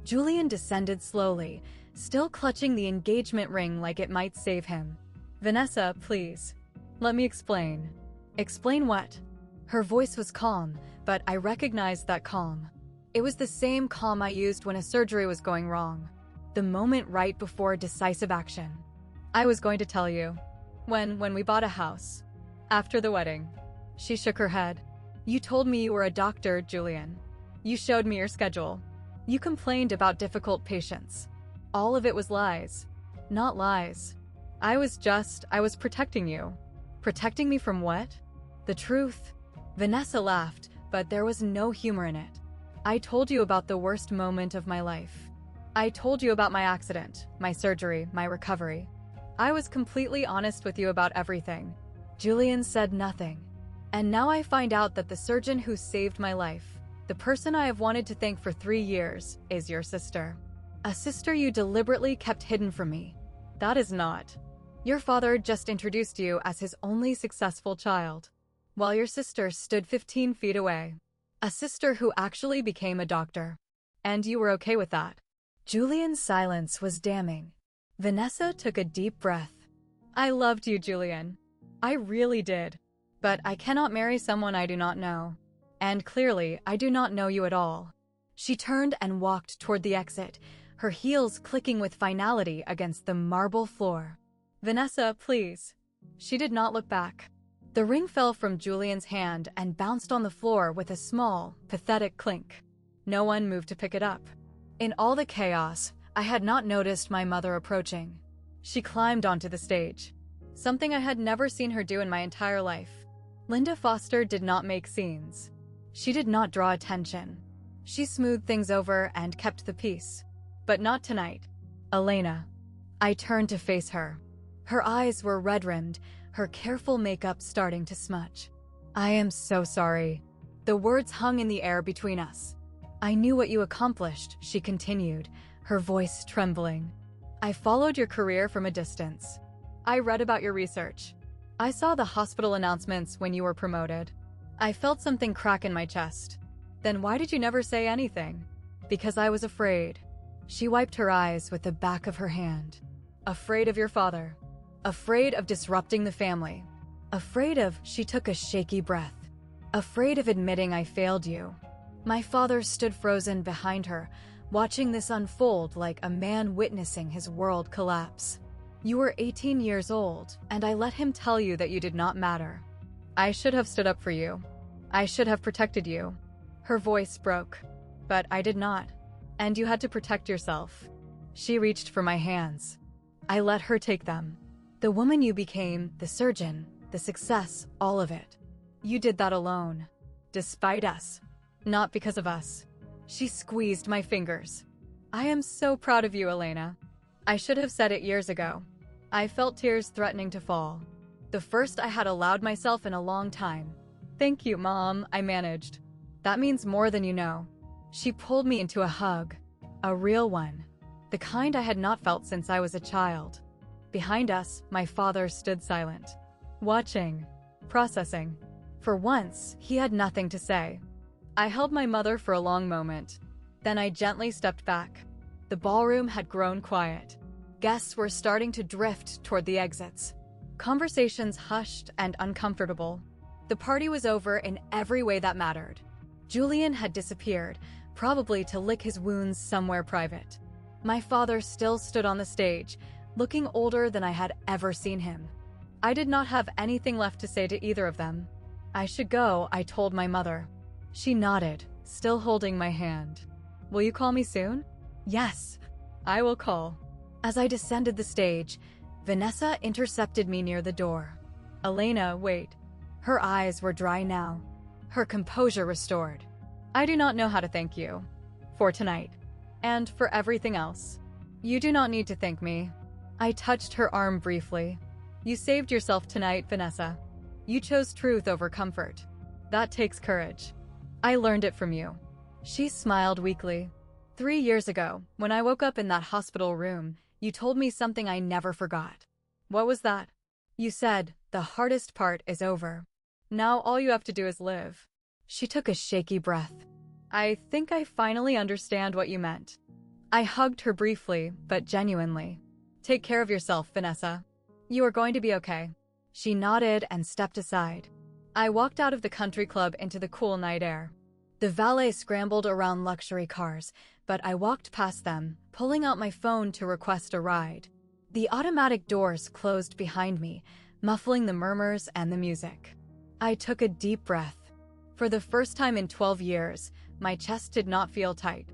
Julian descended slowly, still clutching the engagement ring like it might save him. Vanessa, please. Let me explain. Explain what? Her voice was calm, but I recognized that calm. It was the same calm I used when a surgery was going wrong. The moment right before decisive action. I was going to tell you. When we bought a house. After the wedding. She shook her head. You told me you were a doctor, Julian. You showed me your schedule. You complained about difficult patients. All of it was lies. Not lies. I was protecting you. Protecting me from what? The truth. Vanessa laughed, but there was no humor in it. I told you about the worst moment of my life. I told you about my accident, my surgery, my recovery. I was completely honest with you about everything. Julian said nothing. And now I find out that the surgeon who saved my life, the person I have wanted to thank for 3 years, is your sister. A sister you deliberately kept hidden from me. That is not. Your father just introduced you as his only successful child, while your sister stood 15 feet away. A sister who actually became a doctor. And you were okay with that. Julian's silence was damning. Vanessa took a deep breath. I loved you, Julian. I really did. But I cannot marry someone I do not know. And clearly, I do not know you at all. She turned and walked toward the exit, her heels clicking with finality against the marble floor. Vanessa, please. She did not look back. The ring fell from Julian's hand and bounced on the floor with a small, pathetic clink. No one moved to pick it up. In all the chaos, I had not noticed my mother approaching. She climbed onto the stage. Something I had never seen her do in my entire life. Elena Foster did not make scenes. She did not draw attention. She smoothed things over and kept the peace. But not tonight. Elena. I turned to face her. Her eyes were red-rimmed, her careful makeup starting to smudge. I am so sorry. The words hung in the air between us. I knew what you accomplished, she continued, her voice trembling. I followed your career from a distance. I read about your research. I saw the hospital announcements when you were promoted. I felt something crack in my chest. Then why did you never say anything? Because I was afraid. She wiped her eyes with the back of her hand. Afraid of your father. Afraid of disrupting the family. Afraid of, she took a shaky breath. Afraid of admitting I failed you. My father stood frozen behind her, watching this unfold like a man witnessing his world collapse. You were 18 years old, and I let him tell you that you did not matter. I should have stood up for you. I should have protected you. Her voice broke. But I did not. And you had to protect yourself. She reached for my hands. I let her take them. The woman you became, the surgeon, the success, all of it. You did that alone. Despite us. Not because of us. She squeezed my fingers. I am so proud of you, Elena. I should have said it years ago. I felt tears threatening to fall. The first I had allowed myself in a long time. Thank you, Mom, I managed. That means more than you know. She pulled me into a hug. A real one. The kind I had not felt since I was a child. Behind us, my father stood silent. Watching. Processing. For once, he had nothing to say. I held my mother for a long moment. Then I gently stepped back. The ballroom had grown quiet. Guests were starting to drift toward the exits. Conversations hushed and uncomfortable. The party was over in every way that mattered. Julian had disappeared, probably to lick his wounds somewhere private. My father still stood on the stage, looking older than I had ever seen him. I did not have anything left to say to either of them. I should go, I told my mother. She nodded, still holding my hand. Will you call me soon? Yes, I will call. As I descended the stage, Vanessa intercepted me near the door. Elena, wait. Her eyes were dry now, her composure restored. I do not know how to thank you. For tonight. And for everything else. You do not need to thank me. I touched her arm briefly. You saved yourself tonight, Vanessa. You chose truth over comfort. That takes courage. I learned it from you. She smiled weakly. 3 years ago, when I woke up in that hospital room, you told me something I never forgot. What was that? You said, the hardest part is over. Now all you have to do is live. She took a shaky breath. I think I finally understand what you meant. I hugged her briefly, but genuinely. Take care of yourself, Vanessa. You are going to be okay. She nodded and stepped aside. I walked out of the country club into the cool night air. The valet scrambled around luxury cars, but I walked past them, pulling out my phone to request a ride. The automatic doors closed behind me, muffling the murmurs and the music. I took a deep breath. For the first time in 12 years, my chest did not feel tight.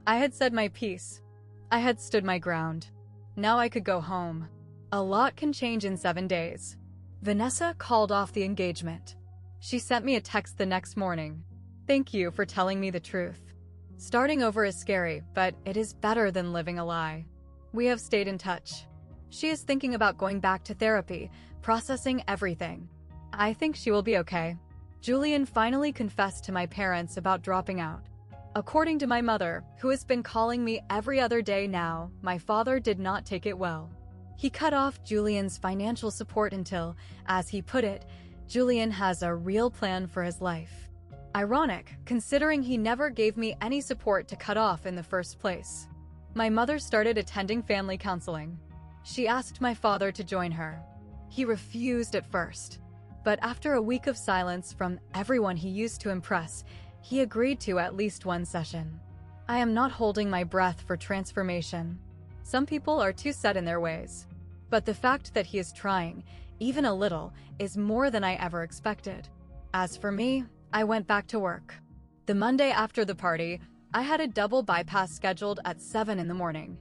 I had said my piece. I had stood my ground. Now I could go home. A lot can change in 7 days. Vanessa called off the engagement. She sent me a text the next morning. Thank you for telling me the truth. Starting over is scary, but it is better than living a lie. We have stayed in touch. She is thinking about going back to therapy, processing everything. I think she will be okay. Julian finally confessed to my parents about dropping out. According to my mother, who has been calling me every other day now, my father did not take it well. He cut off Julian's financial support until, as he put it, Julian has a real plan for his life. Ironic, considering he never gave me any support to cut off in the first place. My mother started attending family counseling. She asked my father to join her. He refused at first. But after a week of silence from everyone he used to impress, he agreed to at least one session. I am not holding my breath for transformation. Some people are too set in their ways. But the fact that he is trying, even a little, is more than I ever expected. As for me, I went back to work. The Monday after the party, I had a double bypass scheduled at 7 in the morning.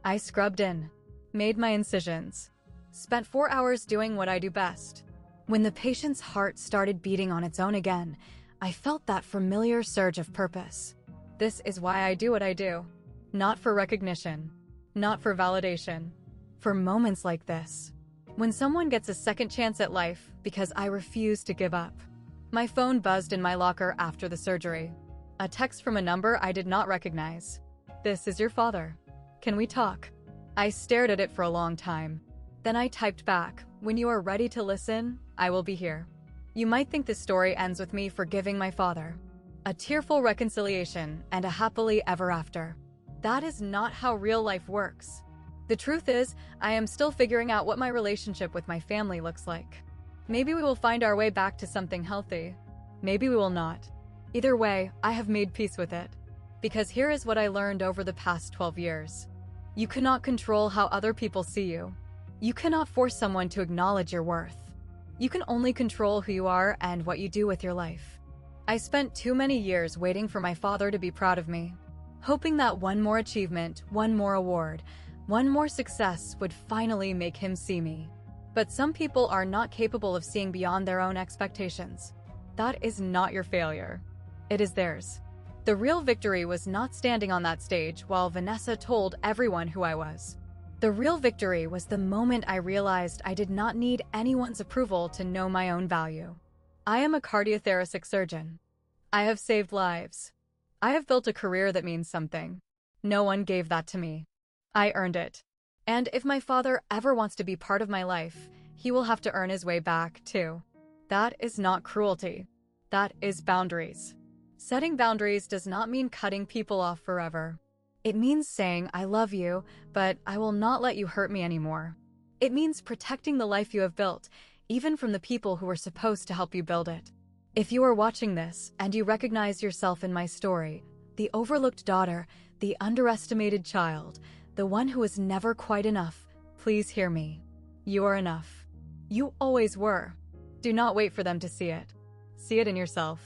I scrubbed in, made my incisions, spent 4 hours doing what I do best. When the patient's heart started beating on its own again, I felt that familiar surge of purpose. This is why I do what I do. Not for recognition, not for validation, for moments like this. When someone gets a second chance at life because I refuse to give up. My phone buzzed in my locker after the surgery. A text from a number I did not recognize. This is your father. Can we talk? I stared at it for a long time. Then I typed back, when you are ready to listen, I will be here. You might think this story ends with me forgiving my father. A tearful reconciliation and a happily ever after. That is not how real life works. The truth is, I am still figuring out what my relationship with my family looks like. Maybe we will find our way back to something healthy. Maybe we will not. Either way, I have made peace with it. Because here is what I learned over the past 12 years. You cannot control how other people see you. You cannot force someone to acknowledge your worth. You can only control who you are and what you do with your life. I spent too many years waiting for my father to be proud of me, hoping that one more achievement, one more award, one more success would finally make him see me. But some people are not capable of seeing beyond their own expectations. That is not your failure. It is theirs. The real victory was not standing on that stage while Vanessa told everyone who I was. The real victory was the moment I realized I did not need anyone's approval to know my own value. I am a cardiothoracic surgeon. I have saved lives. I have built a career that means something. No one gave that to me. I earned it. And if my father ever wants to be part of my life, he will have to earn his way back, too. That is not cruelty. That is boundaries. Setting boundaries does not mean cutting people off forever. It means saying, I love you, but I will not let you hurt me anymore. It means protecting the life you have built, even from the people who were supposed to help you build it. If you are watching this and you recognize yourself in my story, the overlooked daughter, the underestimated child, the one who was never quite enough, please hear me. You are enough. You always were. Do not wait for them to see it. See it in yourself.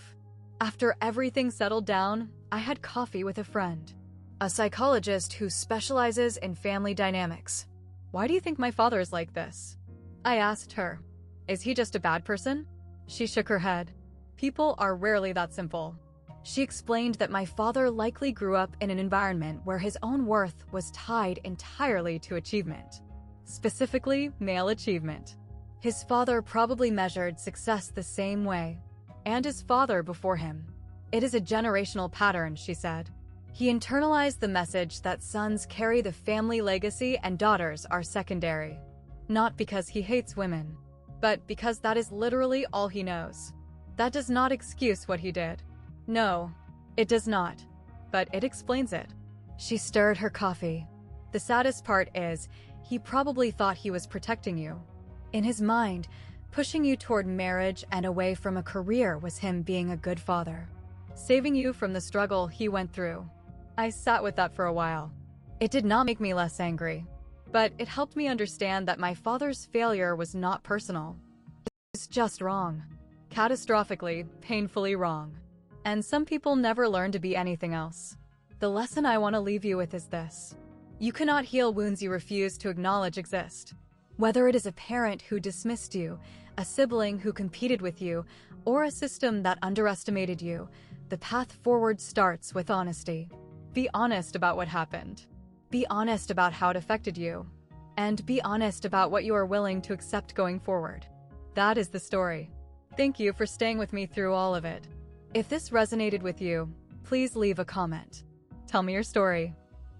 After everything settled down, I had coffee with a friend, a psychologist who specializes in family dynamics. Why do you think my father is like this? I asked her. Is he just a bad person? She shook her head. People are rarely that simple. She explained that my father likely grew up in an environment where his own worth was tied entirely to achievement. Specifically, male achievement. His father probably measured success the same way, and his father before him. It is a generational pattern, she said. He internalized the message that sons carry the family legacy and daughters are secondary. Not because he hates women, but because that is literally all he knows. That does not excuse what he did. No, it does not. But it explains it. She stirred her coffee. The saddest part is, he probably thought he was protecting you. In his mind, pushing you toward marriage and away from a career was him being a good father, saving you from the struggle he went through. I sat with that for a while. It did not make me less angry, but it helped me understand that my father's failure was not personal. It was just wrong. Catastrophically, painfully wrong. And some people never learn to be anything else. The lesson I want to leave you with is this. You cannot heal wounds you refuse to acknowledge exist. Whether it is a parent who dismissed you, a sibling who competed with you, or a system that underestimated you, the path forward starts with honesty. Be honest about what happened. Be honest about how it affected you. And be honest about what you are willing to accept going forward. That is the story. Thank you for staying with me through all of it. If this resonated with you, please leave a comment. Tell me your story.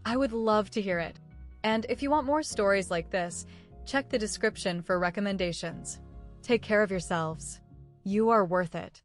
I would love to hear it. And if you want more stories like this, check the description for recommendations. Take care of yourselves. You are worth it.